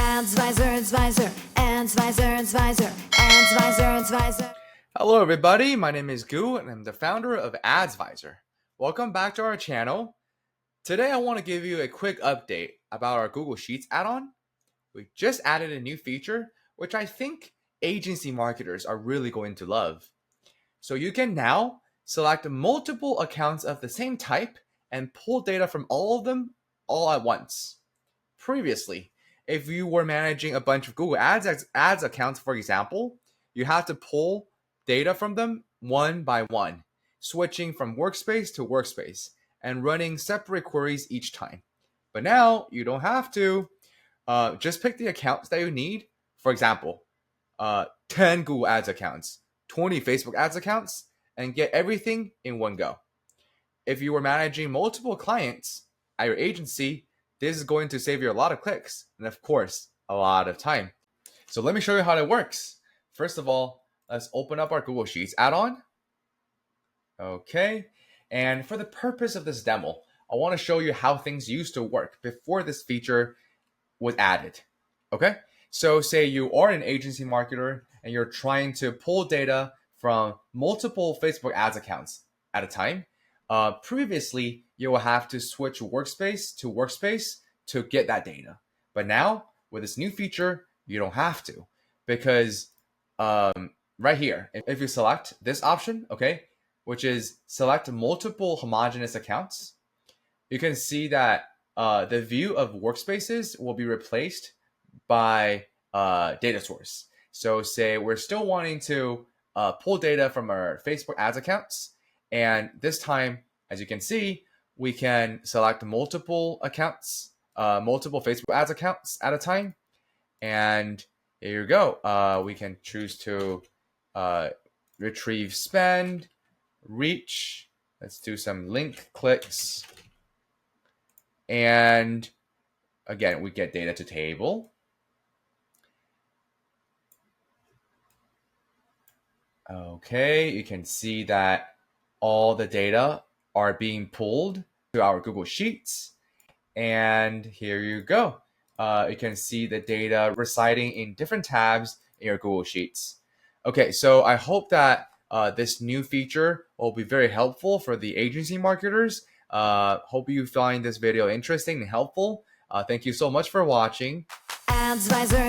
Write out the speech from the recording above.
Adzviser. Hello everybody, my name is Gu and I'm the founder of Adzviser. Welcome back to our channel. Today I want to give you a quick update about our Google Sheets add-on. We just added a new feature which I think agency marketers are really going to love. So you can now select multiple accounts of the same type and pull data from all of them all at once. Previously, if you were managing a bunch of Google Ads accounts, for example, you have to pull data from them one by one, switching from workspace to workspace and running separate queries each time. But now you don't have to. Just pick the accounts that you need. For example, 10 Google Ads accounts, 20 Facebook Ads accounts, and get everything in one go. If you were managing multiple clients at your agency, this is going to save you a lot of clicks and, of course, a lot of time. So let me show you how it works. First of all, let's open up our Google Sheets add-on. Okay, and for the purpose of this demo, I want to show you how things used to work before this feature was added. Okay, so say you are an agency marketer and you're trying to pull data from multiple Facebook ads accounts at a time. Previously, you will have to switch workspace to workspace to get that data. But now, with this new feature, you don't have to, because right here, if you select this option, okay, which is select multiple homogeneous accounts, you can see that the view of workspaces will be replaced by data source. So say we're still wanting to pull data from our Facebook ads accounts. And this time, as you can see, we can select multiple accounts, multiple Facebook ads accounts at a time. And here you go. We can choose to retrieve spend, reach. Let's do some link clicks. And again, we get data to table. Okay, you can see that all the data are being pulled to our Google Sheets. And here you go. You can see the data residing in different tabs in your Google Sheets. Okay, so I hope that this new feature will be very helpful for the agency marketers. Hope you find this video interesting and helpful. Thank you so much for watching. Adzviser.